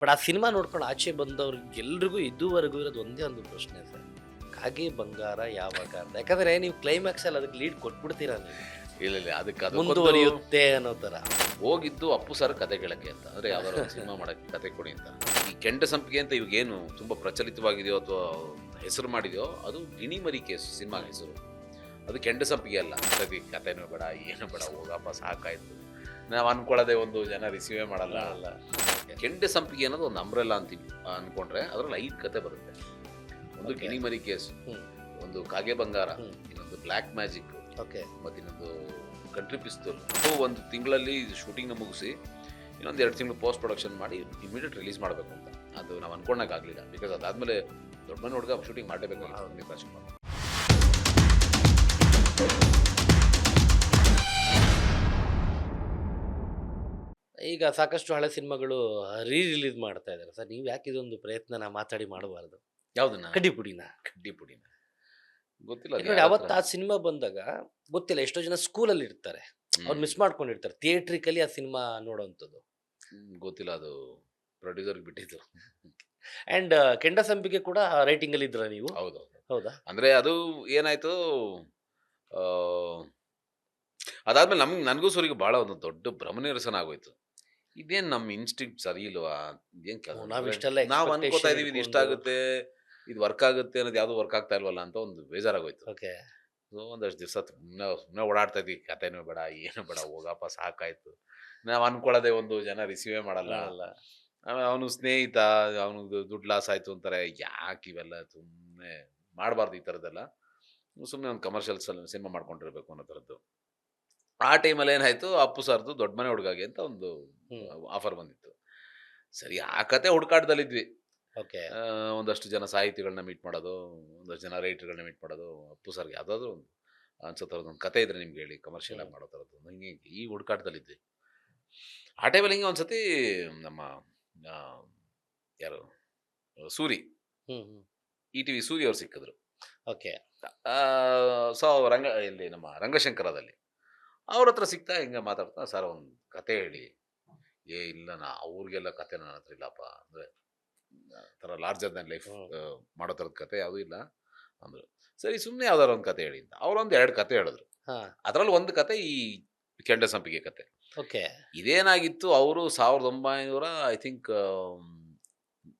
But ಆ cinema ನೋಡ್ಕೊಂಡು ಆಚೆ ಬಂದವ್ರಿಗೆ ಎಲ್ರಿಗೂ ಇದುವರೆಗೂ ಇರೋದು ಒಂದೇ ಒಂದು ಪ್ರಶ್ನೆ ಸರ್, ಕಾಗೆ ಬಂಗಾರ ಯಾವಾಗ ಅಂತ. ಯಾಕಂದ್ರೆ ನೀವು ಕ್ಲೈಮ್ಯಾಕ್ಸ್ ಅಲ್ಲಿ ಅದಕ್ಕೆ ಲೀಡ್ ಕೊಟ್ಬಿಡ್ತೀರಾ ನೀವು, ಇಲ್ಲ ಇಲ್ಲ ಅದಕ್ಕೊಂದು ಮುಂದುವರಿಯುತ್ತೆ ಅನ್ನೋ ತರ. ಹೋಗಿದ್ದು ಅಪ್ಪು ಸರ್ ಕತೆ ಕೇಳಕ್ಕೆ ಅಂತ, ಅಂದ್ರೆ ಯಾವ್ದಾರ ಒಂದು ಸಿನಿಮಾ ಮಾಡಕ್ಕೆ ಕತೆ ಕೊಡಿ ಅಂತ. ಈ ಕೆಂಡ ಸಂಪಿಗೆ ಅಂತ ಇವಾಗೇನು ತುಂಬಾ ಪ್ರಚಲಿತವಾಗಿದೆಯೋ ಅಥವಾ ಹೆಸರು ಮಾಡಿದೆಯೋ ಅದು ಗಿಣಿಮರಿ ಕೇಸ್ ಸಿನಿಮಾ ಹೆಸರು. ಅದು ಕೆಂಡ ಸಂಪಿಗೆ ಅಲ್ಲ. ಸರಿ ಕತೆನೂ ಬೇಡ ಏನು ಬೇಡ, ಹೋಗಪ್ಪ ಸಾಕಾಯ್ತು, ನಾವು ಅನ್ಕೊಳ್ಳೋದೇ ಒಂದು ಜನ ರಿಸೀವೇ ಮಾಡಲ್ಲ. ಕೆಂಡ ಸಂಪಿಗೆ ಅನ್ನೋದು ಒಂದು ಅಂಬ್ರೆಲ್ಲ ಅಂತೀವಿ ಅನ್ಕೊಂಡ್ರೆ ಅದ್ರಲ್ಲಿ 5 ಕತೆ ಬರುತ್ತೆ. ಒಂದು ಗಿಣಿಮರಿ ಕೇಸ್, ಒಂದು ಕಾಗೆ ಬಂಗಾರ, ಇನ್ನೊಂದು ಬ್ಲ್ಯಾಕ್ ಮ್ಯಾಜಿಕ್, ಮತ್ತೆ ಇನ್ನೊಂದು ಕಂಟ್ರಿ ಪಿಸ್ತೂಲ್. ಒಂದು ತಿಂಗಳಲ್ಲಿ ಶೂಟಿಂಗ್ನ ಮುಗಿಸಿ ಇನ್ನೊಂದು 2 ತಿಂಗಳು ಪೋಸ್ಟ್ ಪ್ರೊಡಕ್ಷನ್ ಮಾಡಿ ಇಮಿಡಿಯೇಟ್ ರಿಲೀಸ್ ಮಾಡಬೇಕು ಅಂತ. ಅದು ನಾವು ಅನ್ಕೊಂಡಾಗ ಆಗಲಿಲ್ಲ. ಬಿಕಾಸ್ ಅದಾದಮೇಲೆ ದೊಡ್ಡ ಮನೆ ಹುಡುಗ ಶೂಟಿಂಗ್ ಮಾಡಲೇಬೇಕು. ಈಗ ಸಾಕಷ್ಟು ಹಳೆ ಸಿನಿಮಾಗಳು ರಿಲೀಸ್ ಮಾಡ್ತಾ ಇದ್ದಾರೆ ಸರ್, ನೀವು ಯಾಕೆ ಇದೊಂದು ಪ್ರಯತ್ನ ಮಾತಾಡಿ ಮಾಡಬಾರ್ದು? ಯಾವ್ದನ್ನ? ಕಡ್ಡಿಪುಡಿನ. ಕಡ್ಡಿಪುಡಿನ ಗೊತ್ತಿಲ್ಲ. ಯಾಕಂದ್ರೆ ಅವತ್ತು ಆ ಸಿನಿಮಾ ಬಂದಾಗ ಗೊತ್ತಿಲ್ಲ, ಎಷ್ಟೋ ಜನ ಸ್ಕೂಲಲ್ಲಿ ಇರ್ತಾರೆ, ಅವ್ರು ಮಿಸ್ ಮಾಡ್ಕೊಂಡಿರ್ತಾರೆ ಥಿಯೇಟ್ರಿಕಲಿ ಆ ಸಿನಿಮಾ ನೋಡೋವಂಥದ್ದು. ಗೊತ್ತಿಲ್ಲ, ಅದು ಪ್ರೊಡ್ಯೂಸರ್ಗೆ ಬಿಟ್ಟಿದ್ದು. ಅಂಡ್ ಕೆಂಡ ಸಂಪಿಗೆ ಕೂಡ ರೈಟಿಂಗ್ ಅಲ್ಲಿ ಇದ್ರ ನೀವು? ಹೌದು. ಹೌದಾ? ಅಂದ್ರೆ ಅದು ಏನಾಯ್ತು, ಅದಾದ್ಮೇಲೆ ನನಗೂ ಸೂರಿಗೆ ಬಹಳ ಒಂದು ದೊಡ್ಡ ಭ್ರಮನಿರಸನ ಆಗೋಯ್ತು. ಇದೇನ್ ನಮ್ಮ ಇನ್ಸ್ಟಿಂಕ್ಟ್ ಸರಿ ಇಲ್ವಾ, ಇದೇನ್ ನಾವು ಅನ್ಕೋತಾ ಇದೀವಿ ಇದು ಇಷ್ಟ ಆಗುತ್ತೆ, ಇದು ವರ್ಕ್ ಆಗುತ್ತೆ ಅನ್ನೋದು ಯಾವ್ದು ವರ್ಕ್ ಆಗ್ತಾ ಇಲ್ವಲ್ಲ ಅಂತ ಒಂದು ಬೇಜಾರಾಗೋಯ್ತು. ಸೊ ಒಂದಷ್ಟು ದಿವಸ ಸುಮ್ಮನೆ ಓಡಾಡ್ತಾ ಇದ್ವಿ, ಕತೆನೂ ಬೇಡ ಏನು ಬೇಡ, ಹೋಗಪ್ಪ ಸಾಕಾಯ್ತು, ನಾವು ಅನ್ಕೊಳ್ಳೋದೇ ಒಂದು ಜನ ರಿಸೀವೇ ಮಾಡಲ್ಲ. ಆಮೇಲೆ ಅವನು ಸ್ನೇಹಿತ, ಅವನಿಗೆ ದುಡ್ಡು ಲಾಸ್ ಆಯ್ತು ಅಂತಾರೆ. ಯಾಕೆ ಇವೆಲ್ಲ ಸುಮ್ಮನೆ ಮಾಡಬಾರ್ದು ಈ ಥರದ್ದೆಲ್ಲ, ಸುಮ್ಮನೆ ಒಂದು ಕಮರ್ಷಿಯಲ್ ಸಿನಿಮಾ ಮಾಡ್ಕೊಂಡಿರ್ಬೇಕು ಅನ್ನೋ ಥರದ್ದು. ಆ ಟೈಮಲ್ಲಿ ಏನಾಯ್ತು, ಅಪ್ಪು ಸರ್ದು ದೊಡ್ಡ ಮನೆ ಹುಡುಗಾಗೆ ಅಂತ ಒಂದು ಆಫರ್ ಬಂದಿತ್ತು. ಸರಿ ಆ ಕತೆ ಹುಡುಕಾಟದಲ್ಲಿದ್ವಿ. ಒಂದಷ್ಟು ಜನ ಸಾಹಿತಿಗಳನ್ನ ಮೀಟ್ ಮಾಡೋದು, ಒಂದಷ್ಟು ಜನ ರೈಟರ್ಗಳನ್ನ ಮೀಟ್ ಮಾಡೋದು. ಅಪ್ಪು ಸರ್ಗೆ ಯಾವುದಾದ್ರೂ ಒಂದು ಅನ್ಸೋ ಥರದ್ದು ಒಂದು ಕತೆ ಇದ್ರೆ ನಿಮ್ಗೆ ಹೇಳಿ, ಕಮರ್ಷಿಯಲ್ ಆಗಿ ಮಾಡೋ ಥರದ್ದು. ಹಿಂಗೆ ಈ ಹುಡುಕಾಟದಲ್ಲಿದ್ವಿ. ಆ ಟೈಮಲ್ಲಿ ಹಿಂಗೆ ಒಂದ್ಸತಿ ನಮ್ಮ ಯಾರು ಸೂರಿ, ETV ಸೂರಿ ಅವ್ರು ಸಿಕ್ಕಿದ್ರು. ಸೊ ಇಲ್ಲಿ ನಮ್ಮ ರಂಗಶಂಕರದಲ್ಲಿ ಅವ್ರ ಹತ್ರ ಸಿಗ್ತಾ ಹಿಂಗೆ ಮಾತಾಡ್ತಾ, ಸರ್ ಒಂದು ಕತೆ ಹೇಳಿ. ಇಲ್ಲ ಅವ್ರಿಗೆಲ್ಲ ಕತೆ ನನ್ನ ಹತ್ರ ಇಲ್ಲಪ್ಪ, ಅಂದರೆ ಥರ ಲಾರ್ಜರ್ ದನ್ ಲೈಫ್ ಮಾಡೋ ಥರದ ಕತೆ ಯಾವುದೂ ಇಲ್ಲ ಅಂದರು. ಸರಿ ಸುಮ್ಮನೆ ಯಾವ್ದಾರು ಒಂದು ಕತೆ ಹೇಳಿ ಅಂತ ಅವರೊಂದು 2 ಕತೆ ಹೇಳಿದ್ರು. ಅದರಲ್ಲಿ ಒಂದು ಕತೆ ಈ ಕೆಂಡ ಸಂಪಿಗೆ ಕತೆ. ಇದೇನಾಗಿತ್ತು, ಅವರು 1900 ಐ ಥಿಂಕ್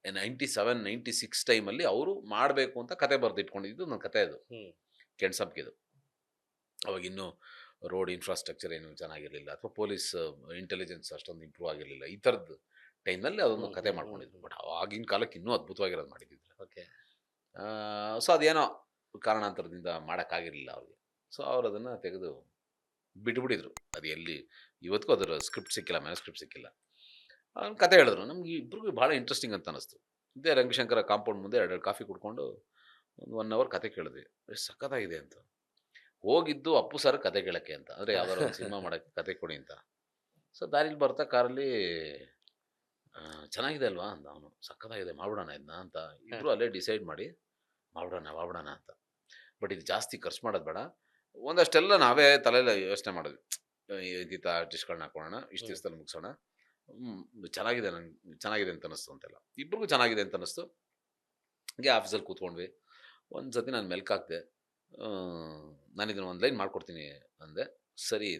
97, 96 ಟೈಮಲ್ಲಿ ಅವರು ಮಾಡಬೇಕು ಅಂತ ಕತೆ ಬರೆದಿಟ್ಕೊಂಡಿದ್ದು ನನ್ನ ಕತೆ ಅದು, ಕೆಂಡ ಸಂಪಿಗೆದು. ಅವಾಗ ಇನ್ನೂ ರೋಡ್ ಇನ್ಫ್ರಾಸ್ಟ್ರಕ್ಚರ್ ಏನು ಚೆನ್ನಾಗಿರಲಿಲ್ಲ, ಅಥವಾ ಪೊಲೀಸ್ ಇಂಟೆಲಿಜೆನ್ಸ್ ಅಷ್ಟೊಂದು ಇಂಪ್ರೂವ್ ಆಗಿರಲಿಲ್ಲ. ಈ ಥರದ್ದು ಟೈಮ್ನಲ್ಲಿ ಅದೊಂದು ಕತೆ ಮಾಡ್ಕೊಂಡಿದ್ರು. ಬಟ್ ಆಗಿನ ಕಾಲಕ್ಕೆ ಇನ್ನೂ ಅದ್ಭುತವಾಗಿರೋದು ಮಾಡಿದ್ರು. ಸೊ ಅದೇನೋ ಕಾರಣಾಂತರದಿಂದ ಮಾಡೋಕ್ಕಾಗಿರಲಿಲ್ಲ ಅವ್ರಿಗೆ. ಸೊ ಅವ್ರು ಅದನ್ನು ತೆಗೆದು ಬಿಟ್ಬಿಟ್ಟಿದ್ರು. ಅದು ಎಲ್ಲಿ ಇವತ್ತಿಗೂ ಅದರ ಸ್ಕ್ರಿಪ್ಟ್ ಸಿಕ್ಕಿಲ್ಲ, ಮ್ಯಾನುಸ್ಕ್ರಿಪ್ಟ್ ಸಿಕ್ಕಿಲ್ಲ. ಅವ್ನು ಕತೆ ಹೇಳಿದ್ರು. ನಮ್ಗೆ ಇಬ್ಬರಿಗೂ ಭಾಳ ಇಂಟ್ರೆಸ್ಟಿಂಗ್ ಅಂತ ಅನ್ನಿಸ್ತು. ಇದೇ ರಂಗಶಂಕರ ಕಾಂಪೌಂಡ್ ಮುಂದೆ 2 ಕಾಫಿ ಕುಡ್ಕೊಂಡು ಒಂದು 1 ಅವರ್ ಕತೆ ಕೇಳಿದ್ವಿ. ಎಷ್ಟು ಸಖತ್ತಾಗಿದೆ ಅಂತ. ಹೋಗಿದ್ದು ಅಪ್ಪು ಸರ್ ಕತೆ ಕೇಳಕ್ಕೆ ಅಂತ, ಅಂದರೆ ಯಾವ್ದಾರು ಒಂದು ಸಿನಿಮಾ ಮಾಡೋಕ್ಕೆ ಕತೆ ಕೊಡಿ ಅಂತ. ಸೊ ದಾರಿಲಿ ಬರ್ತಾ ಕಾರಲ್ಲಿ ಚೆನ್ನಾಗಿದೆ ಅಲ್ವಾ ಅಂದ ಅವನು. ಸಖತ್ತಾಗಿದೆ, ಮಾಡ್ಬಿಡೋಣ ಇದನ್ನ ಅಂತ. ಇಬ್ಬರು ಅಲ್ಲೇ ಡಿಸೈಡ್ ಮಾಡಿ ಮಾಡ್ಬಿಡೋಣ ಅಂತ. ಬಟ್ ಇದು ಜಾಸ್ತಿ ಖರ್ಚು ಮಾಡೋದು ಬೇಡ, ಒಂದಷ್ಟೆಲ್ಲ ನಾವೇ ತಲೆಯಲ್ಲಿ ಯೋಚನೆ ಮಾಡಿದ್ವಿ. ಇಂಥ ಆರ್ಟಿಸ್ಟ್ಗಳನ್ನ ಹಾಕೋಣ, ಇಷ್ಟು ದಿವಸದಲ್ಲಿ ಮುಗಿಸೋಣ. ಚೆನ್ನಾಗಿದೆ ಅಂತ ಅನ್ನಿಸ್ತು ಅಂತೆಲ್ಲ. ಇಬ್ರಿಗೂ ಚೆನ್ನಾಗಿದೆ ಅಂತ ಅನ್ನಿಸ್ತು. ಹಂಗೆ ಆಫೀಸಲ್ಲಿ ಕೂತ್ಕೊಂಡ್ವಿ. ಒಂದು ಸತಿ ನಾನು ಮೆಲ್ಕಾಕ್ದೆ, ನಾನು ಇದನ್ನು ಒಂದು ಲೈನ್ ಮಾಡ್ಕೊಡ್ತೀನಿ ಅಂದೆ. ಸರಿ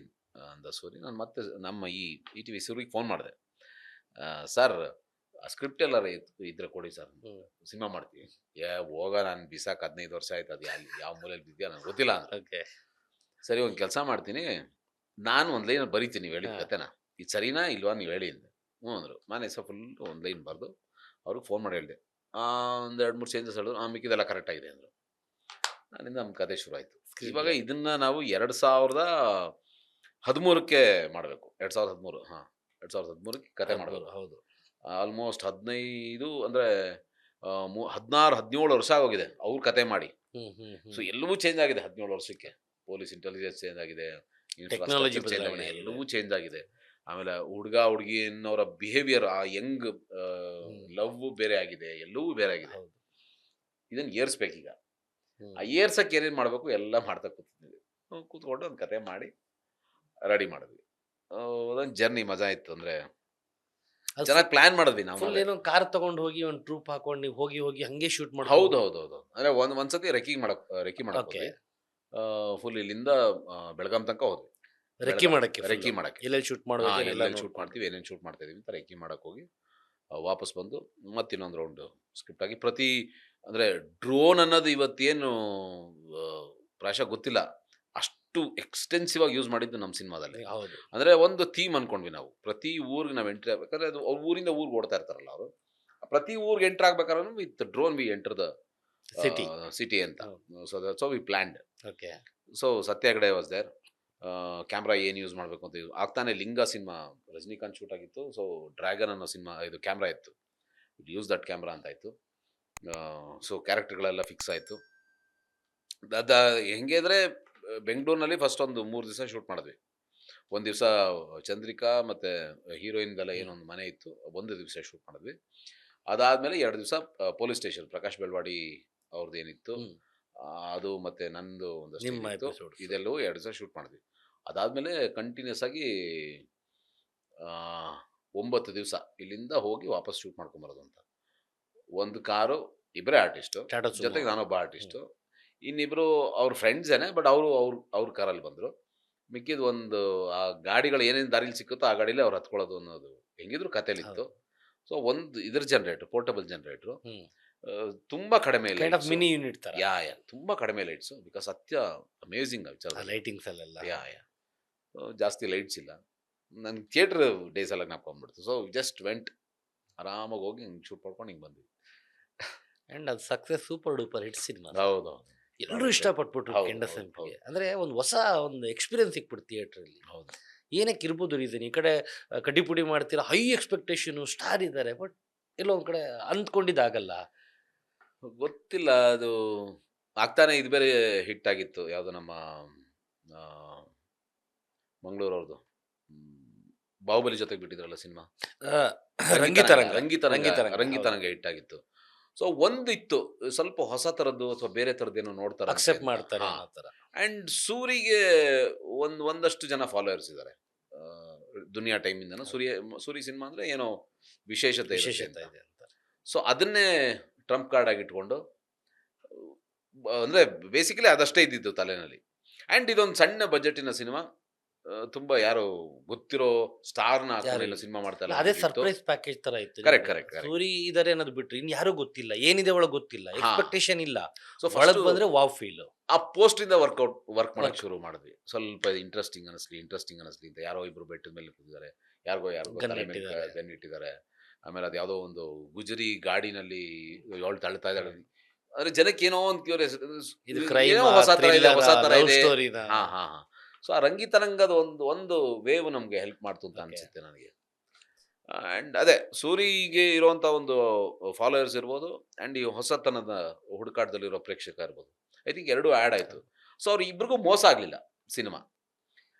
ಅಂದ ಸೂರಿ. ನಾನು ಮತ್ತೆ ನಮ್ಮ ಈ ETV ಸೂರಿಗೆ ಫೋನ್ ಮಾಡಿದೆ. ಸರ್ ಆ ಸ್ಕ್ರಿಪ್ಟ್ ಎಲ್ಲಾರ ಇದ್ರೆ ಕೊಡಿ ಸರ್, ಸಿನಿಮಾ ಮಾಡ್ತೀವಿ. ಹೋಗ ನಾನು ಬಿಸಾಕ 15 ವರ್ಷ ಆಯ್ತು, ಅದು ಯಾವ ಮೂಲೆಯಲ್ಲಿ ಬಿದ್ಯಾ ನನಗೆ ಗೊತ್ತಿಲ್ಲ ಅಂದ್ರೆ. ಸರಿ ಒಂದು ಕೆಲಸ ಮಾಡ್ತೀನಿ, ನಾನು ಒಂದು ಲೈನ್ ಬರೀತೀನಿ, ನೀವು ಹೇಳಿದ ಕತೆನ, ಇದು ಸರಿನಾ ಇಲ್ವಾ ನೀವು ಹೇಳಿ ಅಂದೆ. ಅಂದರು. ನಾನು ಹೆಸರು ಫುಲ್ ಒಂದು ಲೈನ್ ಬರೆದು ಅವ್ರಿಗೆ ಫೋನ್ ಮಾಡಿ ಹೇಳಿದೆ. ಒಂದು 2-3 ಚೇಂಜಸ್ ಹೇಳಿದ್ರು. ಮಿಕ್ಕಿದೆಲ್ಲ ಕರೆಕ್ಟಾಗಿದೆ ಅಂದರು. ಅಲ್ಲಿಂದ ನಮ್ಮ ಕತೆ ಶುರು ಆಯಿತು. ಇವಾಗ ಇದನ್ನು ನಾವು 2013ಕ್ಕೆ ಮಾಡಬೇಕು. 2013 2013ಕ್ಕೆ ಕತೆ ಮಾಡಬೇಕು. ಹೌದು, ಆಲ್ಮೋಸ್ಟ್ 15 ಅಂದರೆ 16-17 ವರ್ಷ ಆಗೋಗಿದೆ ಅವ್ರ ಕತೆ ಮಾಡಿ. ಸೊ ಎಲ್ಲವೂ ಚೇಂಜ್ ಆಗಿದೆ 17 ವರ್ಷಕ್ಕೆ. ಪೊಲೀಸ್ ಇಂಟೆಲಿಜೆನ್ಸ್ ಚೇಂಜ್ ಆಗಿದೆ, ಟೆಕ್ನಾಲಜಿ ಬದಲಾವಣೆ ಎಲ್ಲವೂ ಚೇಂಜ್ ಆಗಿದೆ. ಆಮೇಲೆ ಹುಡುಗ ಹುಡುಗಿಯನ್ನವರ ಬಿಹೇವಿಯರ್, ಆ ಯಂಗ್ ಲವ್ ಬೇರೆ ಆಗಿದೆ, ಎಲ್ಲವೂ ಬೇರೆ ಆಗಿದೆ. ಇದನ್ನು ಏರ್ಸ್ಬೇಕೀಗ. ಆ ಏರ್ಸಕ್ಕೆ ಏನೇನು ಮಾಡಬೇಕು ಎಲ್ಲ ಮಾಡ್ತಾ ಕೂತ್ಕೊಂಡು ಒಂದು ಕತೆ ಮಾಡಿ ರೆಡಿ ಮಾಡಿದ್ವಿ. ಅದೊಂದು ಜರ್ನಿ ಮಜಾ ಇತ್ತು. ಅಂದರೆ ಚೆನ್ನಾಗಿ ಪ್ಲಾನ್ ಮಾಡಿದ್ವಿ ನಾವು. ಫುಲ್ ಏನೋ ಕಾರ್ ತಗೊಂಡು ಹೋಗಿ ಒಂದು ಟ್ರೂಪ್ ಹಾಕೊಂಡು ನೀವು ಹೋಗಿ ಹೋಗಿ ಹಂಗೆ ಶೂಟ್ ಮಾಡಿ. ಹೌದು ಹೌದು ಹೌದು. ಅಂದ್ರೆ ಒಂದ್ಸತಿ ರೆಕ್ಕಿ ಮಾಡಕ್ ಓಕೆ. ಫುಲ್ ಇಲ್ಲಿಂದ ಬೆಳಗಾಂ ತನಕ ಹೋದ್ವಿ. ರೆಕ್ಕಿ ಮಾಡಕ್ಕೆ ರೆಕ್ಕಿ ಮಾಡಕ್ಕೆ ಎಲ್ಲೆಲ್ಲಿ ಶೂಟ್ ಮಾಡಬೇಕು ಎಲ್ಲೆಲ್ಲಿ ಶೂಟ್ ಮಾಡ್ತೀವಿ, ಏನೇನು ಶೂಟ್ ಮಾಡ್ತಾ ಇದೀವಿ ಅಂತ ರೆಕ್ಕಿ ಮಾಡಕ್ ಹೋಗಿ ವಾಪಸ್ ಬಂದು ಮತ್ತೆ ಇನ್ನೊಂದು ರೌಂಡ್ ಸ್ಕ್ರಿಪ್ಟ್ ಆಗಿ ಅಂದ್ರೆ ಡ್ರೋನ್ ಅನ್ನೋದು ಇವತ್ತೇನು ಪ್ರಾಯಶಃ ಗೊತ್ತಿಲ್ಲ, ಅಷ್ಟು ಎಕ್ಸ್ಟೆನ್ಸಿವ್ ಆಗಿ ಯೂಸ್ ಮಾಡಿದ್ದು ನಮ್ಮ ಸಿನಿಮಾದಲ್ಲಿ. ಹೌದು. ಅಂದ್ರೆ ಒಂದು ಥೀಮ್ ಅನ್ಕೊಂಡ್ವಿ ನಾವು, ಪ್ರತಿ ಊರಿಗೆ ನಾವು ಎಂಟ್ರಿ ಆಗ್ಬೇಕಾದ್ರೆ ಅದು ಅವ್ರ ಊರಿಂದ ಊರಿಗೆ ಓಡ್ತಾ ಇರ್ತಾರಲ್ಲ ಅವರು, ಪ್ರತಿ ಊರಿಗೆ ಎಂಟ್ರ್ ಆಗ್ಬೇಕಾದ್ರೆ with drone we enter the city ಅಂತ. So we planned. Okay. So Satya Hegde was there. Camera ಏನು ಯೂಸ್ ಮಾಡಬೇಕು ಅಂತ ಆಗ್ತಾನೆ ಲಿಂಗ ಸಿನಿಮಾ ರಜನಿಕಾಂತ್ ಶೂಟ್ ಆಗಿತ್ತು. ಸೊ ಡ್ರ್ಯಾಗನ್ ಅನ್ನೋ ಸಿನಿಮಾ ಇದು ಕ್ಯಾಮ್ರಾ ಇತ್ತು, ಇಟ್ ಯೂಸ್ ದಟ್ ಕ್ಯಾಮ್ರಾ ಅಂತ ಆಯಿತು. ಸೊ ಕ್ಯಾರೆಕ್ಟರ್ಗಳೆಲ್ಲ ಫಿಕ್ಸ್ ಆಯಿತು. ಅದ ಹೆಂಗೆ ಅಂದರೆ ಬೆಂಗಳೂರಿನಲ್ಲಿ ಫಸ್ಟ್ ಒಂದು 3 ದಿವಸ ಶೂಟ್ ಮಾಡಿದ್ವಿ. ಒಂದು ದಿವಸ ಚಂದ್ರಿಕಾ ಮತ್ತು ಹೀರೋಯಿನ್ಗೆಲ್ಲ ಏನೊಂದು ಮನೆ ಇತ್ತು, ಒಂದು ದಿವಸ ಶೂಟ್ ಮಾಡಿದ್ವಿ. ಅದಾದಮೇಲೆ 2 ದಿವಸ ಪೊಲೀಸ್ ಸ್ಟೇಷನ್ ಪ್ರಕಾಶ್ ಬೆಳವಾಡಿ ಅವ್ರದ್ದು ಏನಿತ್ತು ಅದು, ಮತ್ತು ನಂದು ಒಂದಷ್ಟು ಇದೆಲ್ಲವೂ 2 ದಿವಸ ಶೂಟ್ ಮಾಡಿದ್ವಿ. ಅದಾದಮೇಲೆ ಕಂಟಿನ್ಯೂಸ್ ಆಗಿ 9 ದಿವಸ ಇಲ್ಲಿಂದ ಹೋಗಿ ವಾಪಸ್ ಶೂಟ್ ಮಾಡ್ಕೊಂಬರೋದು ಅಂತ. ಒಂದು ಕಾರು, ಇಬ್ಬರೇ ಆರ್ಟಿಸ್ಟು, ಜೊತೆಗೆ ನಾನೊಬ್ಬ ಆರ್ಟಿಸ್ಟು, ಇನ್ನಿಬ್ರು ಅವ್ರ ಫ್ರೆಂಡ್ಸೇನೆ, ಬಟ್ ಅವ್ರ ಕಾರಲ್ಲಿ ಬಂದರು. ಮಿಕ್ಕಿದ ಒಂದು ಆ ಗಾಡಿಗಳು ಏನೇನು ದಾರಿಲಿ ಸಿಕ್ಕುತ್ತೋ ಆ ಗಾಡಿಲೇ ಅವ್ರು ಹತ್ಕೊಳ್ಳೋದು ಅನ್ನೋದು ಹೆಂಗಿದ್ರು ಕಥೆಲಿತ್ತು. ಸೊ ಒಂದು ಇದ್ರ ಜನರೇಟ್ರು, ಪೋರ್ಟಬಲ್ ಜನರೇಟ್ರು, ತುಂಬಾ ಕಡಿಮೆ ಮಿನಿ ಯೂನಿಟ್ ತರ, ತುಂಬಾ ಕಡಿಮೆ ಲೈಟ್ಸ್, ಬಿಕಾಸ್ ಸತ್ಯ ಅಮೇಝಿಂಗ್ ಲೈಟಿಂಗ್ಸ್ ಅಲ್ಲೆಲ್ಲ ಜಾಸ್ತಿ ಲೈಟ್ಸ್ ಇಲ್ಲ. ನನ್ಗೆ ಥಿಯೇಟರ್ ಡೇಸ್ ಎಲ್ಲ ಜ್ಞಾಪಕೊಂಡ್ಬಿಡ್ತು. ಸೊ ಜಸ್ಟ್ ವೆಂಟ್, ಆರಾಮಾಗಿ ಹೋಗಿ ಹಿಂಗೆ ಶೂಟ್ ಮಾಡ್ಕೊಂಡು ಹಿಂಗೆ ಬಂದ್ವಿ. ಅಂಡ್ ಅದು success, super duper hit cinema. ಹೌದು, ಎಲ್ಲರೂ ಇಷ್ಟಪಟ್ಬಿಟ್ರು ಕೆಂಡಸಂಪಿಗೆ. ಅಂದ್ರೆ ಒಂದು ಹೊಸ ಒಂದು ಎಕ್ಸ್ಪೀರಿಯನ್ಸ್ ಸಿಕ್ಬಿಡ್ತು ಥಿಯೇಟರ್ ಅಲ್ಲಿ. ಹೌದು. ಏನಕ್ಕೆ ಇರ್ಬೋದು ರೀಸನ್, ಈ ಕಡೆ ಕಡ್ಡಿಪುಡಿ ಮಾಡ್ತೀರಾ, ಹೈ ಎಕ್ಸ್ಪೆಕ್ಟೇಷನ್, ಸ್ಟಾರ್ ಇದ್ದಾರೆ, ಬಟ್ ಎಲ್ಲೋ ಒಂದ್ ಕಡೆ ಅಂದ್ಕೊಂಡಿದ್ದಾಗಲ್ಲ. ಗೊತ್ತಿಲ್ಲ, ಅದು ಆಗ್ತಾನೆ. ಇದು ಬೇರೆ ಹಿಟ್ ಆಗಿತ್ತು, ಯಾವುದು ನಮ್ಮ ಮಂಗಳೂರವ್ರದ್ದು ಬಾಹುಬಲಿ ಜೊತೆಗೆ ಬಿಟ್ಟಿದ್ರಲ್ಲ ಸಿನಿಮಾ, ರಂಗಿತರಂಗ ಹಿಟ್ ಆಗಿತ್ತು. ಸೊ ಒಂದಿತ್ತು ಸ್ವಲ್ಪ ಹೊಸ ತರದ್ದು ಅಥವಾ ಬೇರೆ ತರದ್ದೇನೋ ನೋಡ್ತಾರೆ, ಅಕ್ಸೆಪ್ಟ್ ಮಾಡ್ತಾರೆ. ಅಂಡ್ ಸೂರಿಗೆ ಒಂದಷ್ಟು ಜನ ಫಾಲೋವರ್ಸ್ ಇದ್ದಾರೆ ದುನಿಯಾ ಟೈಮಿಂದನೂ. ಸೂರಿ ಸಿನಿಮಾ ಅಂದ್ರೆ ಏನೋ ವಿಶೇಷತೆ ಇದೆ ಅಂತ. ಸೊ ಅದನ್ನೇ ಟ್ರಂಪ್ ಕಾರ್ಡ್ ಆಗಿ ಇಟ್ಕೊಂಡು, ಅಂದ್ರೆ ಬೇಸಿಕಲಿ ಅದಷ್ಟೇ ಇದ್ದಿದ್ದು ತಲೆನಲ್ಲಿ. ಅಂಡ್ ಇದೊಂದು ಸಣ್ಣ ಬಜೆಟಿನ ಸಿನಿಮಾ, ತುಂಬಾ ಯಾರು ಗೊತ್ತಿರೋ ಸ್ಟಾರ್ನ ಸಿನಿಮಾ ಮಾಡ್ತಾರೆ, ಅದೇ ಸರ್ಪ್ರೈಸ್ ಪ್ಯಾಕೇಜ್ ತರ ಇತ್ತು. ಕರೆಕ್ಟ್. ಸೂರಿ ಇದಾರೆ ಅನ್ನೋದು ಬಿಟ್ರೆ ಇನ್ ಯಾರು ಗೊತ್ತಿಲ್ಲ, ಏನಿದೆ ಒಳಗೆ ಗೊತ್ತಿಲ್ಲ, ಎಕ್ಸ್ಪೆಕ್ಟೇಷನ್ ಇಲ್ಲ. ಸೊ ಒಳಗೆ ಬಂದ್ರೆ ವಾವ್ ಫೀಲ್. ಆ ಪೋಸ್ಟ್ ಇಂದ ವರ್ಕ್ ಮಾಡಕ್ ಶುರು ಮಾಡಿದ್ವಿ. ಸ್ವಲ್ಪ ಇಂಟ್ರೆಸ್ಟಿಂಗ್ ಅನಿಸ್ಲಿ ಅಂತ. ಯಾರೋ ಇಬ್ರು ಬೆಟ್ಟದ ಮೇಲೆ ಕೂತಿದ್ದಾರೆ, ಯಾರಿಗೋ ಗನ್ ಇಟ್ಟಿದ್ದಾರೆ. ಆಮೇಲೆ ಅದು ಯಾವುದೋ ಒಂದು ಗುಜರಿ ಗಾಡಿನಲ್ಲಿ ಅವಳು ತಳ್ತಾ ಇದ್ದಾಳೆ. ಅಂದ್ರೆ ಜನಕ್ಕೆ ಏನೋ ಒಂದು ಹೊಸ ತರ ಇದೆ. ಸೊ ಆ ರಂಗಿತರಂಗದ ಒಂದು ವೇವ್ ನಮ್ಗೆ ಹೆಲ್ಪ್ ಮಾಡ್ತು ಅಂತ ಅನ್ಸುತ್ತೆ ನನಗೆ. ಅಂಡ್ ಅದೇ ಸೂರಿಗೆ ಇರುವಂತ ಒಂದು ಫಾಲೋವರ್ಸ್ ಇರ್ಬೋದು, ಅಂಡ್ ಈ ಹೊಸತನದ ಹುಡುಕಾಟದಲ್ಲಿರೋ ಪ್ರೇಕ್ಷಕ ಇರ್ಬೋದು. ಐ ಥಿಂಕ್ ಎರಡೂ ಆ್ಯಡ್ ಆಯ್ತು. ಸೊ ಅವ್ರು ಇಬ್ರಿಗೂ ಮೋಸ ಆಗ್ಲಿಲ್ಲ ಸಿನಿಮಾ.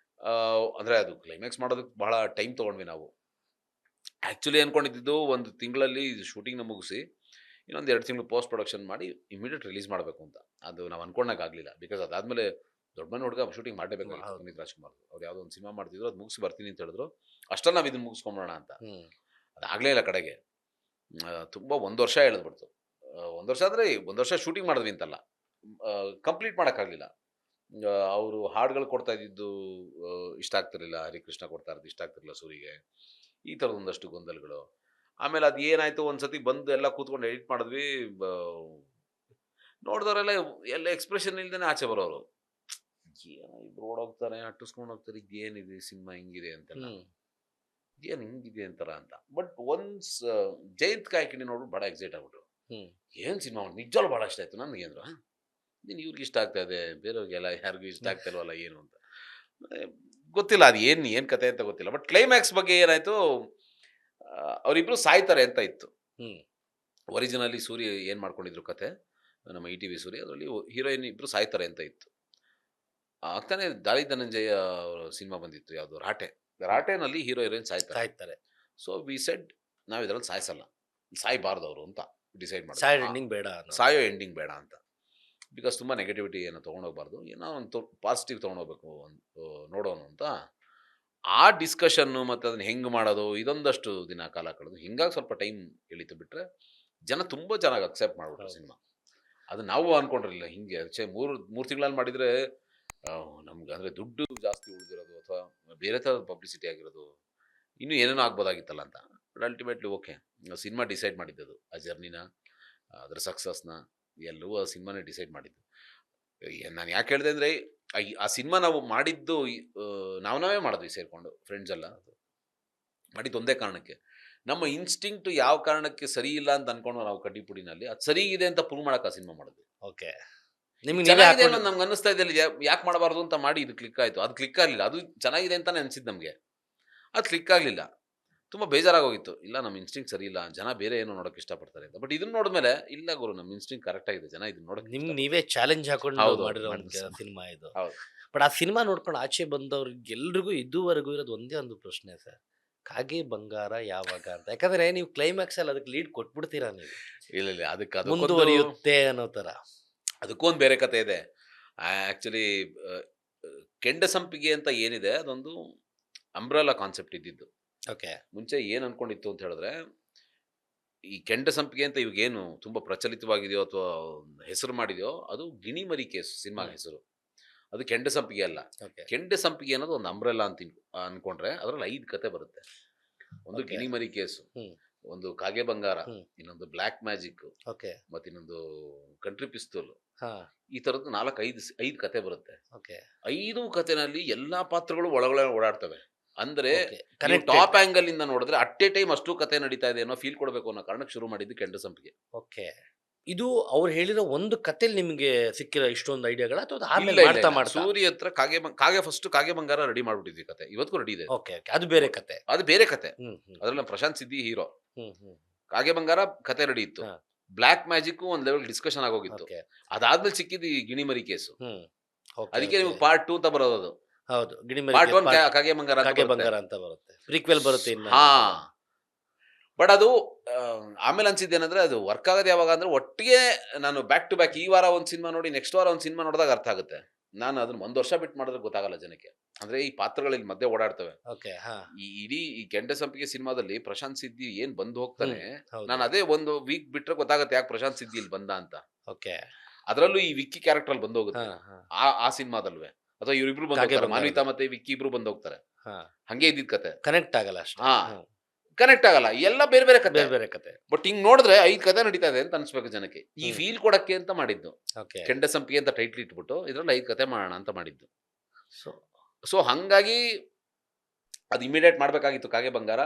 ಅಂದ್ರೆ ಅದು ಕ್ಲೈಮ್ಯಾಕ್ಸ್ ಮಾಡೋದಕ್ಕೆ ಬಹಳ ಟೈಮ್ ತಗೊಂಡ್ವಿ ನಾವು. ಆಕ್ಚುಲಿ ಅನ್ಕೊಂಡಿದ್ದು 1 ತಿಂಗಳಲ್ಲಿ ಶೂಟಿಂಗ್ನ ಮುಗಿಸಿ ಇನ್ನೊಂದು 2 ತಿಂಗಳು ಪೋಸ್ಟ್ ಪ್ರೊಡಕ್ಷನ್ ಮಾಡಿ ಇಮಿಡಿಯೇಟ್ ರಿಲೀಸ್ ಮಾಡಬೇಕು ಅಂತ. ಅದು ನಾವು ಅನ್ಕೊಂಡಾಗ ಆಗಲಿಲ್ಲ. ಬಿಕಾಸ್ ಅದಾದ್ಮೇಲೆ ದೊಡ್ಡ ಮನೆ ಹುಡುಗ ಶೂಟಿಂಗ್ ಮಾಡಲೇಬೇಕು. ಪುನೀತ್ ರಾಜ್ಕುಮಾರ್ ಅವ್ರು ಯಾವುದೋ ಒಂದು ಸಿನಿಮಾ ಮಾಡ್ತಿದ್ರು, ಅದು ಮುಗಿಸಿ ಬರ್ತೀನಿ ಅಂತ ಹೇಳಿದ್ರು. ಅಷ್ಟೇ ನಾವು ಇದನ್ನ ಮುಗಿಸ್ಕೊಂಬೋಣ ಅಂತ. ಅದಾಗಲೇ ಇಲ್ಲ ಕಡೆಗೆ. ತುಂಬ 1 ವರ್ಷ ಹೇಳಿದ್ಬಿಡ್ತು. 1 ವರ್ಷ ಅಂದರೆ 1 ವರ್ಷ ಶೂಟಿಂಗ್ ಮಾಡಿದ್ವಿ ಅಂತಲ್ಲ, ಕಂಪ್ಲೀಟ್ ಮಾಡೋಕ್ಕಾಗಲಿಲ್ಲ. ಅವರು ಹಾಡುಗಳು ಕೊಡ್ತಾ ಇದ್ದಿದ್ದು ಇಷ್ಟ ಆಗ್ತಿರಲಿಲ್ಲ, ಹರಿಕೃಷ್ಣ ಕೊಡ್ತಾ ಇರೋದು ಇಷ್ಟ ಆಗ್ತಿರಲಿಲ್ಲ ಸೂರಿಗೆ. ಈ ಥರದ ಒಂದಷ್ಟು ಗೊಂದಲಗಳು. ಆಮೇಲೆ ಅದು ಏನಾಯಿತು, ಒಂದ್ಸತಿ ಬಂದು ಎಲ್ಲ ಕೂತ್ಕೊಂಡು ಎಡಿಟ್ ಮಾಡಿದ್ವಿ. ನೋಡಿದವರೆಲ್ಲ ಎಲ್ಲ ಎಕ್ಸ್ಪ್ರೆಷನ್ ಇಲ್ದೇ ಆಚೆ ಬರೋರು. ಏನೋ ಇಬ್ರು ಓಡೋಗ್ತಾರೆ, ಅಟ್ಟಿಸ್ಕೊಂಡು ಹೋಗ್ತಾರೆ, ಇದೇನಿದೆ ಸಿನಿಮಾ ಹಿಂಗಿದೆ ಅಂತೆಲ್ಲ, ಏನು ಹಿಂಗಿದೆ ಅಂತಾರ ಅಂತ. ಬಟ್ ಒನ್ಸ್ ಜಯಂತ್ ಕಾಯ್ಕಿಣಿ ನೋಡ್ಬಿಟ್ಟು ಭಾಳ ಎಕ್ಸೈಟ್ ಆಗ್ಬಿಟ್ರು. ಏನು ಸಿನಿಮಾ ನಿಜವಾಗ್ಲೂ ಭಾಳ ಇಷ್ಟ ಆಯ್ತು ನನಗೆ ಅಂದ್ರು. ನೀನು ಇವ್ರಿಗೆ ಇಷ್ಟ ಆಗ್ತಾ ಇದೆ, ಬೇರೆಯವ್ರಿಗೆಲ್ಲ ಯಾರಿಗೂ ಇಷ್ಟ ಆಗ್ತಾ ಇಲ್ವಲ್ಲ ಏನು ಅಂತ ಗೊತ್ತಿಲ್ಲ. ಅದು ಏನು ಕತೆ ಅಂತ ಗೊತ್ತಿಲ್ಲ. ಬಟ್ ಕ್ಲೈಮ್ಯಾಕ್ಸ್ ಬಗ್ಗೆ ಏನಾಯ್ತು, ಅವರಿಬ್ರು ಸಾಯ್ತಾರೆ ಅಂತ ಇತ್ತು. ಒರಿಜಿನಲಿ ಸೂರ್ಯ ಏನು ಮಾಡ್ಕೊಂಡಿದ್ರು ಕತೆ, ನಮ್ಮ ETV ಸೂರ್ಯ, ಅದರಲ್ಲಿ ಹೀರೋಯಿನ್ ಇಬ್ರು ಸಾಯ್ತಾರೆ ಅಂತ ಇತ್ತು. ಆಗ್ತಾನೆ ದಾಳಿ ಧನಂಜಯ ಸಿನಿಮಾ ಬಂದಿತ್ತು, ಯಾವುದು ರಾಟೆನಲ್ಲಿ ಹೀರೋ ಹೀರೋಯಿನ್ ಸಾಯ್ತಾರೆ. ಸೊ ವಿ ಸೆಡ್ ನಾವು ಇದರಲ್ಲಿ ಸಾಯಿಸಲ್ಲ, ಸಾಯ್ಬಾರ್ದು ಅವರು ಅಂತ ಡಿಸೈಡ್ ಮಾಡಿ, ಸಾಯೋ ಎಂಡಿಂಗ್ ಬೇಡ ಅಂತ. ಬಿಕಾಸ್ ತುಂಬ ನೆಗೆಟಿವಿಟಿ ಏನೋ ತೊಗೊಂಡೋಗ್ಬಾರ್ದು, ಏನೋ ಒಂದು ಪಾಸಿಟಿವ್ ತೊಗೊಂಡೋಗ್ಬೇಕು ನೋಡೋನು ಅಂತ ಆ ಡಿಸ್ಕಷನ್ನು ಮತ್ತು ಅದನ್ನ ಹೆಂಗೆ ಮಾಡೋದು ಇದೊಂದಷ್ಟು ದಿನ ಕಾಲ ಕಳೆದು ಹಿಂಗಾಗಿ ಸ್ವಲ್ಪ ಟೈಮ್ ಎಳೀತು. ಬಿಟ್ಟರೆ ಜನ ತುಂಬ ಚೆನ್ನಾಗಿ ಅಕ್ಸೆಪ್ಟ್ ಮಾಡ್ಬಿಟ್ರು ಹೌದು. ಸಿನಿಮಾ. ಅದು ನಾವು ಅನ್ಕೊಂಡಿರಲಿಲ್ಲ ಹಿಂಗೆ ಮೂರು ತಿಂಗಳಲ್ಲಿ ಮಾಡಿದರೆ ನಮ್ಗೆ ಅಂದರೆ ದುಡ್ಡು ಜಾಸ್ತಿ ಉಳಿದಿರೋದು ಅಥವಾ ಬೇರೆ ಥರದ ಪಬ್ಲಿಸಿಟಿ ಆಗಿರೋದು ಇನ್ನೂ ಏನೇನೋ ಆಗ್ಬೋದಾಗಿತ್ತಲ್ಲ ಅಂತ. But ultimately okay, cinema decide ಮಾಡಿದ್ದದು ಆ ಜರ್ನಿನ, ಅದರ ಸಕ್ಸಸ್ನ ಎಲ್ಲವೂ ಆ ಸಿನಿಮಾನೇ ಡಿಸೈಡ್ ಮಾಡಿದ್ದು. ನಾನು ಯಾಕೆ ಹೇಳಿದೆ ಅಂದರೆ ಆ ಸಿನಿಮಾ ನಾವು ಮಾಡಿದ್ದು ನಾವೇ ಮಾಡಿದ್ವಿ ಸೇರಿಕೊಂಡು ಫ್ರೆಂಡ್ಸ್ ಎಲ್ಲ. ಮಾಡಿದ್ದು ಒಂದೇ ಕಾರಣಕ್ಕೆ, ನಮ್ಮ ಇನ್ಸ್ಟಿಂಕ್ಟ್ ಯಾವ ಕಾರಣಕ್ಕೆ ಸರಿ ಇಲ್ಲ ಅಂತ ಅನ್ಕೊಂಡು ನಾವು ಕಡ್ಡಿಪುಡಿನಲ್ಲಿ ಅದು ಸರಿ ಇದೆ ಅಂತ ಪ್ರೂವ್ ಮಾಡಕ್ಕೆ ಆ ಸಿನಿಮಾ ಮಾಡಿದ್ವಿ. ಓಕೆ, ನಿಮ್ಗೆ ಚೆನ್ನಾಗಿದೆ ಅನ್ನೋದು ನಮ್ಗೆ ಅನ್ನಿಸ್ತಾ ಇದೆ, ಯಾಕೆ ಮಾಡಬಾರ್ದು ಅಂತ ಮಾಡಿ ಇದು ಕ್ಲಿಕ್ ಆಯಿತು. ಅದು ಕ್ಲಿಕ್ ಆಗಲಿಲ್ಲ, ಅದು ಚೆನ್ನಾಗಿದೆ ಅಂತಾನೆ ಅನ್ಸಿದ್ದು ನಮಗೆ, ಅದು ಕ್ಲಿಕ್ ಆಗಲಿಲ್ಲ. ತುಂಬ ಬೇಜಾರಾಗೋಗಿತ್ತು. ಇಲ್ಲ, ನಮ್ಮ ಇನ್ಸ್ಟಿಂಕ್ಟ್ ಸರಿ ಇಲ್ಲ, ಜನ ಬೇರೆ ಏನೋ ನೋಡೋಕೆ ಇಷ್ಟಪಡ್ತಾರೆ ಅಂತ. ಬಟ್ ಇದನ್ನ ನೋಡಿದ್ಮೇಲೆ ಇಲ್ಲ ಗುರು, ನಮ್ಮ ಇನ್ಸ್ಟಿಂಕ್ಟ್ ಕರೆಕ್ಟ್ ಆಗಿದೆ, ಜನ ಇದನ್ನ ನೋಡೋಕೆ ನಿಮ್ಗೆ ನೀವೇ ಚಾಲೆಂಜ್ ಹಾಕೊಂಡು ಹೌದು, ಮಾಡಿರೋ ಮಾಡಿದ ಸಿನಿಮಾ ಇದು. ಹೌದು. ಬಟ್ ಆ ಸಿನಿಮಾ ನೋಡ್ಕೊಂಡು ಆಚೆ ಬಂದವ್ರಿಗೆಲ್ರಿಗೂ ಇದುವರೆಗೂ ಇರೋದು ಒಂದೇ ಒಂದು ಪ್ರಶ್ನೆ ಸರ್, ಕಾಗೆ ಬಂಗಾರ ಯಾವಾಗ ಅಂತ. ಯಾಕಂದ್ರೆ ನೀವು ಕ್ಲೈಮ್ಯಾಕ್ಸ್ ಅಲ್ಲಿ ಅದಕ್ಕೆ ಲೀಡ್ ಕೊಟ್ಬಿಡ್ತೀರಾ ನೀವು, ಇಲ್ಲ ಇಲ್ಲ, ಅದಕ್ಕೆ ಮುಂದುವರಿಯುತ್ತೆ ಅನ್ನೋ ತರ. ಅದಕ್ಕೊಂದು ಬೇರೆ ಕತೆ ಇದೆ ಆ್ಯಕ್ಚುಲಿ. ಕೆಂಡ ಸಂಪಿಗೆ ಅಂತ ಏನಿದೆ ಅದೊಂದು ಅಂಬ್ರೆಲಾ ಕಾನ್ಸೆಪ್ಟ್ ಇದ್ದಿದ್ದು. ಓಕೆ, ಮುಂಚೆ ಏನು ಅನ್ಕೊಂಡಿತ್ತು ಅಂತ ಹೇಳಿದ್ರೆ, ಈ ಕೆಂಡ ಸಂಪಿಗೆ ಅಂತ ಇವಾಗೇನು ತುಂಬ ಪ್ರಚಲಿತವಾಗಿದೆಯೋ ಅಥವಾ ಹೆಸರು ಮಾಡಿದೆಯೋ ಅದು ಗಿಣಿಮರಿ ಕೇಸು ಸಿನಿಮಾ ಹೆಸರು. ಅದು ಕೆಂಡ ಸಂಪಿಗೆ ಅಲ್ಲ. ಓಕೆ, ಕೆಂಡ ಸಂಪಿಗೆ ಅನ್ನೋದು ಒಂದು ಅಂಬ್ರೆಲಾ ಅಂತ ಅನ್ಕೊಂಡ್ರೆ ಅದರಲ್ಲಿ 5 ಕತೆ ಬರುತ್ತೆ. ಒಂದು ಗಿಣಿಮರಿ ಕೇಸು, ಒಂದು ಕಾಗೆ ಬಂಗಾರ, ಇನ್ನೊಂದು ಬ್ಲ್ಯಾಕ್ ಮ್ಯಾಜಿಕ್, ಓಕೆ, ಮತ್ತೆ ಇನ್ನೊಂದು ಕಂಟ್ರಿ ಪಿಸ್ತೂಲ್. ಹಾ, ಈ ಥರದ್ದು 4-5 ಕತೆ ಬರುತ್ತೆ. ಓಕೆ, 5 ಕತೆನಲ್ಲಿ ಎಲ್ಲಾ ಪಾತ್ರಗಳು ಒಳಗಡೆ ಓಡಾಡ್ತವೆ. ಅಂದ್ರೆ ಕರೆಕ್ಟ್. ಟಾಪ್ ಆಂಗಲ್ ಇಂದ ನೋಡಿದ್ರೆ ಅಟ್ ಎ ಟೈಮ್ ಅಷ್ಟು ಕತೆ ನಡೀತಾ ಇದೆ ಅನ್ನೋ ಫೀಲ್ ಕೊಡಬೇಕು ಅನ್ನೋ ಕಾರಣಕ್ಕೆ ಶುರು ಮಾಡಿದ್ದು ಕೆಂಡ ಸಂಪಿಗೆ. ಓಕೆ, ಇದು ಅವ್ರು ಹೇಳಿರೋ ಒಂದು ಕಥೆಲಿ ನಿಮ್ಗೆ ಸಿಕ್ಕಿರೋ ಇಷ್ಟೊಂದು ಐಡಿಯಾಗಳ ಅಥವಾ ಆಮೇಲೆ ಮಾಡ್ತಾ ಮಾಡ್ತಾ? ಸೂರಿ ಹತ್ರ ಕಾಗೆ ಫಸ್ಟ್ ಕಾಗೆ ಬಂಗಾರ ರೆಡಿ ಮಾಡ್ಬಿಟ್ಟಿದ್ವಿ ಕತೆ, ಇವತ್ತಿಗೂ ರೆಡಿ ಇದೆ. ಓಕೆ, ಅದು ಬೇರೆ ಕತೆ. ಅದು ಬೇರೆ ಕತೆ. ಹ್ಮ್ ಅದ್ರಲ್ಲಿ ಪ್ರಶಾಂತ್ ಸಿದ್ದಿ ಹೀರೋ. ಹ್ಮ್ ಕಾಗೆ ಬಂಗಾರ ಕತೆ ರೆಡಿ ಇತ್ತು. ಹಾ. ಬ್ಲ್ಯಾಕ್ ಮ್ಯಾಜಿಕ್ ಒಂದ್ ಲೆವೆಲ್ ಡಿಸ್ಕಷನ್ ಆಗೋಗಿತ್ತು. ಓಕೆ, ಅದಾದ್ಮೇಲೆ ಸಿಕ್ಕಿದ್ದು ಈ ಗಿಣಿಮರಿ ಕೇಸು. ಓಕೆ, ಅದಕ್ಕೆ ನಿಮ್ಗೆ ಪಾರ್ಟ್ 2 ಅಂತ ಬರೋದು. ಅದು ಹೌದು, ಪಾರ್ಟ್ 1 ಕಾಗೆ ಬಂಗಾರ ಅಂತ ಕಾಗೆ ಬರುತ್ತೆ. ಬಂಗಾರ ಅಂತ ಬರುತ್ತೆ, ಪ್ರೀಕ್ವೆಲ್ ಬರುತ್ತೆ ಇನ್ನು. ಹಾ, ಬಟ್ ಅದು ಆಮೇಲೆ ಅನ್ಸಿದ್ದೇನಂದ್ರೆ ಅದು ವರ್ಕ್ ಆಗೋದು ಯಾವಾಗ ಅಂದ್ರೆ ಒಟ್ಟಿಗೆ ನಾನು ಬ್ಯಾಕ್ ಟು ಬ್ಯಾಕ್ ಈ ವಾರ ಒಂದು ಸಿನಿಮಾ ನೋಡಿ ನೆಕ್ಸ್ಟ್ ವಾರ ಒಂದು ಸಿನಿಮಾ ನೋಡಿದಾಗ ಅರ್ಥ ಆಗುತ್ತೆ. ನಾನು ಅದನ್ನ 1 ವರ್ಷ ಬಿಟ್ಟು ಮಾಡಿದ್ರೆ ಗೊತ್ತಾಗಲ್ಲ ಜನಕ್ಕೆ. ಅಂದ್ರೆ ಈ ಪಾತ್ರಗಳಲ್ಲಿ ಮಧ್ಯೆ ಓಡಾಡ್ತವೆ. ಓಕೆ, ಹಾ, ಈ ಇಡೀ ಈ ಕೆಂಡ ಸಂಪಿಗೆ ಸಿನಿಮಾದಲ್ಲಿ ಪ್ರಶಾಂತ್ ಸಿದ್ದಿ ಏನ್ ಬಂದು ಹೋಗ್ತಾನೆ, ಹೌದು. ನಾನು ಅದೇ ಒಂದು ವೀಕ್ ಬಿಟ್ರೆ ಗೊತ್ತಾಗುತ್ತೆ ಯಾಕೆ ಪ್ರಶಾಂತ್ ಸಿದ್ದಿ ಇಲ್ಲಿ ಬಂದ ಅಂತ. ಓಕೆ, ಅದರಲ್ಲೂ ಈ ವಿಕ್ಕಿ ಕ್ಯಾರೆಕ್ಟರ್ ಅಲ್ಲಿ ಬಂದು ಹೋಗುತ್ತೆ ಹಾ, ಹಾ, ಆ ಸಿನಿಮಾದಲ್ವೇ, ಅಥವಾ ಇವರಿಬ್ರು ಬಂದು ಕಾಗೆ ಹೋಗ್ತಾರೆ, ಬಂಗಾರ. ಮಾನ್ವಿತಾ ಮತ್ತೆ ವಿಕ್ಕಿ ಇಬ್ರು ಬಂದು ಹೋಗ್ತಾರೆ. ಹಾ, ಹಂಗೆ ಇದ್ದಿದ್ ಕತೆ. ಕನೆಕ್ಟ್ ಆಗಲ್ಲ ಅಷ್ಟೇ. ಹಾ. ಹಾ, ಕನೆಕ್ಟ್ ಆಗಲ್ಲ, ಎಲ್ಲ ಬೇರೆ ಬೇರೆ ಕತೆ. ಬೇರೆ ಬೇರೆ ಕತೆ. ಬಟ್ ಹಿಂಗ್ ನೋಡಿದ್ರೆ 5 ಕತೆ ನಡೀತಾ ಇದೆ ಅಂತ ಅನ್ಸ್ಬೇಕು ಜನಕ್ಕೆ. ಈ ಫೀಲ್ ಕೊಡಕ್ಕೆ ಅಂತ ಮಾಡಿದ್ದು ಓಕೆ, ಕೆಂಡ ಸಂಪಿಗೆ ಅಂತ ಟೈಟ್ಲ್ ಇಟ್ಬಿಟ್ಟು ಇದ್ರಲ್ಲಿ 5 ಕತೆ ಮಾಡೋಣ ಅಂತ ಮಾಡಿದ್ದು. ಸೊ ಸೊ ಹಂಗಾಗಿ ಅದು ಇಮಿಡಿಯೇಟ್ ಮಾಡಬೇಕಾಗಿತ್ತು ಕಾಗೆ ಬಂಗಾರ,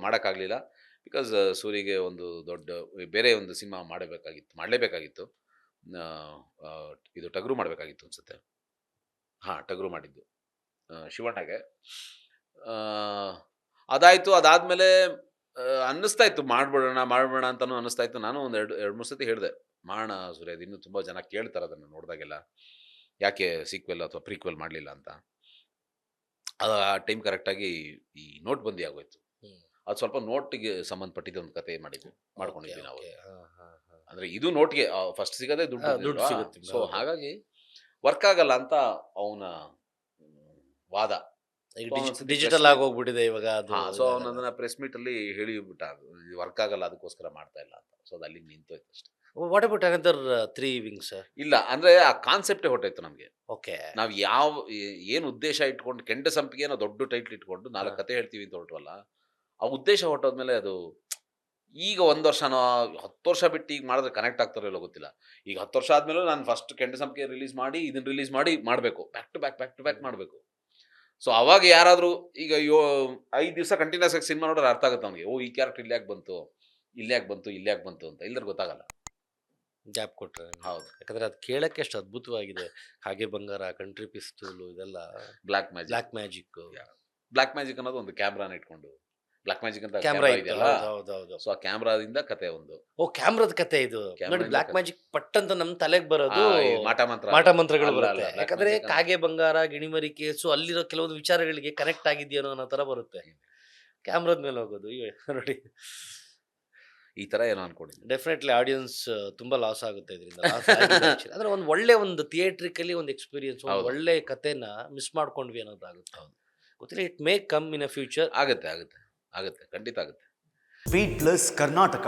ಮಾಡೋಕ್ಕಾಗಲಿಲ್ಲ. ಬಿಕಾಸ್ ಸೂರಿಗೆ ಒಂದು ದೊಡ್ಡ ಬೇರೆ ಒಂದು ಸಿನಿಮಾ ಮಾಡಲೇಬೇಕಾಗಿತ್ತು. ಇದು ಟಗರು ಮಾಡಬೇಕಾಗಿತ್ತು ಅನ್ಸುತ್ತೆ. ಹಾಂ, ಟಗರು ಮಾಡಿದ್ದು ಶಿವಣ್ಣಗೆ. ಅದಾಯಿತು. ಅದಾದಮೇಲೆ ಅನ್ನಿಸ್ತಾ ಇತ್ತು ಮಾಡ್ಬಿಡೋಣ ಅಂತಲೂ ಅನ್ನಿಸ್ತಾ ಇತ್ತು. ನಾನು ಒಂದು 2-3 ಸತಿ ಹೇಳಿದೆ, ಮಾಡೋಣ ಸೂರ್ಯ, ಅದು ಇನ್ನೂ ತುಂಬ ಜನ ಕೇಳ್ತಾರೆ ಅದನ್ನು ನೋಡಿದಾಗೆಲ್ಲ, ಯಾಕೆ ಸೀಕ್ವೆಲ್ ಅಥವಾ ಪ್ರೀಕ್ವೆಲ್ ಮಾಡಲಿಲ್ಲ ಅಂತ. ಅದು ಆ ಟೈಮ್ ಕರೆಕ್ಟಾಗಿ ಈ ನೋಟ್ ಬಂದಿ ಆಗೋಯ್ತು. ಅದು ಸ್ವಲ್ಪ ನೋಟಿಗೆ ಸಂಬಂಧಪಟ್ಟಿದ್ದ ಒಂದು ಕತೆ ಮಾಡ್ಕೊಂಡಿದ್ವಿ ನಾವು. ಅಂದರೆ ಇದು ನೋಟ್ಗೆ ಫಸ್ಟ್ ಸಿಗೋದೇ ದುಡ್ಡು ಸಿಗುತ್ತೆ. ಸೊ ಹಾಗಾಗಿ ವರ್ಕ್ ಆಗಲ್ಲ ಅಂತ ಅವನ ವಾದ. ಡಿಜಿಟಲ್ ಆಗೋಗ್ಬಿಟ್ಟಿದೆ ಇವಾಗ ಅದು. ಸೊ ಅವನದನ್ನ ಪ್ರೆಸ್ ಮೀಟ್ ಅಲ್ಲಿ ಹೇಳಿಬಿಟ್ಟ, ವರ್ಕ್ ಆಗಲ್ಲ, ಅದಕ್ಕೋಸ್ಕರ ಮಾಡ್ತಾ ಇಲ್ಲ ಅಂತ. ಸೊ ಅದು ಅಲ್ಲಿ ನಿಂತೋಯ್ತು ಅಷ್ಟೇ. What about another 3 wings? ಇಲ್ಲ, ಅಂದ್ರೆ ಆ ಕಾನ್ಸೆಪ್ಟೇ ಹೊಟ್ಟೋಯ್ತು ನಮಗೆ. ಓಕೆ, ನಾವು ಏನು ಉದ್ದೇಶ ಇಟ್ಕೊಂಡು ಕೆಂಡ ಸಂಪಿಗೆ ನಾವು ದೊಡ್ಡ ಟೈಟ್ಲ್ ಇಟ್ಕೊಂಡು 4 ಕತೆ ಹೇಳ್ತೀವಿ ಅಂತ ಹೊರಟವಲ್ಲ, ಆ ಉದ್ದೇಶ ಹೊಟ್ಟೋದ್ಮೇಲೆ ಅದು ಈಗ 1 ವರ್ಷನೋ 10 ವರ್ಷ ಬಿಟ್ಟು ಈಗ ಮಾಡಿದ್ರೆ ಕನೆಕ್ಟ್ ಆಗ್ತಾರೋ ಇಲ್ಲೋ ಗೊತ್ತಿಲ್ಲ. ಈಗ 10 ವರ್ಷ ಆದ್ಮೇಲೆ ನಾನು ಫಸ್ಟ್ ಕೆಂಡ ಸಂಪಿಗೆ ರಿಲೀಸ್ ಮಾಡಿ ಇದನ್ನ ರಿಲೀಸ್ ಮಾಡಿ ಮಾಡಬೇಕು, ಬ್ಯಾಕ್ ಟು ಬ್ಯಾಕ್ ಮಾಡಬೇಕು. ಸೊ ಅವಾಗ ಯಾರಾದರೂ ಈಗ 5 ದಿವಸ ಕಂಟಿನ್ಯೂಸ್ ಆಗಿ ಸಿನಿಮಾ ನೋಡಿದ್ರೆ ಅರ್ಥ ಆಗುತ್ತೆ ನಮಗೆ, ಈ ಕ್ಯಾರೆಕ್ಟರ್ ಇಲ್ಲಿ ಯಾಕೆ ಬಂತು ಅಂತ. ಇಲ್ಲದ್ರೆ ಗೊತ್ತಾಗಲ್ಲ. ಗ್ಯಾಪ್ ಕೊಟ್ರೆ. ಹೌದು, ಯಾಕಂದ್ರೆ ಅದು ಕೇಳಕ್ಕೆ ಎಷ್ಟು ಅದ್ಭುತವಾಗಿದೆ. ಹಾಗೆ ಬಂಗಾರ, ಕಂಟ್ರಿ ಪಿಸ್ತೂಲು, ಇದೆಲ್ಲ ಬ್ಲ್ಯಾಕ್ ಮ್ಯಾಜಿಕ್ ಅನ್ನೋದು ಒಂದು ಕ್ಯಾಮ್ರಾನ ಇಟ್ಕೊಂಡು, ಬ್ಲ್ಯಾಕ್ ಮ್ಯಾಜಿಕ್ ಅಂತ ಕ್ಯಾಮ್ರಾ ಇದೆಯಲ್ಲ, ಹೌದು. ಸೊ ಆ ಕ್ಯಾಮ್ರಾದಿಂದ ಕತೆ ಒಂದು. ಕ್ಯಾಮ್ರಾದ ಕತೆ ಇದು ನೋಡಿ. ಬ್ಲ್ಯಾಕ್ ಮ್ಯಾಜಿಕ್ ಪಟ್ಟಂತ ನಮ್ ತಲೆಗೆ ಬರೋದು ಮಾಟ ಮಂತ್ರಗಳು ಬರುತ್ತೆ. ಯಾಕಂದ್ರೆ ಕಾಗೆ ಬಂಗಾರ, ಗಿಣಿಮರಿ ಕೇಸು, ಅಲ್ಲಿರೋ ಕೆಲವೊಂದು ವಿಚಾರಗಳಿಗೆ ಕನೆಕ್ಟ್ ಆಗಿದೆಯೋ ಅನ್ನೋ ತರ ಬರುತ್ತೆ. ಕ್ಯಾಮ್ರಾದ ಮೇಲೆ ಹೋಗೋದು ನೋಡಿ, ಈ ತರ ಏನೋ ಅನ್ಕೊಂಡಿದ್ದೀನಿ. ಡೆಫಿನೆಟ್ಲಿ ಆಡಿಯನ್ಸ್ ತುಂಬಾ ಲಾಸ್ ಆಗುತ್ತೆ ಇದರಿಂದ. ಅಂದ್ರೆ ಒಂದು ಒಳ್ಳೆ ಒಂದು ಥಿಯೇಟ್ರಿಕಲಿ ಒಂದು ಎಕ್ಸ್ಪೀರಿಯನ್ಸ್, ಒಂದು ಒಳ್ಳೆ ಕತೆನ ಮಿಸ್ ಮಾಡ್ಕೊಂಡ್ವಿ ಅನ್ನೋದಾಗುತ್ತೆ. ಗೊತ್ತಿಲ್ಲ, it may come in a future. ಆಗುತ್ತೆ ಖಂಡಿತ ಆಗುತ್ತೆ. Beat plus Karnataka.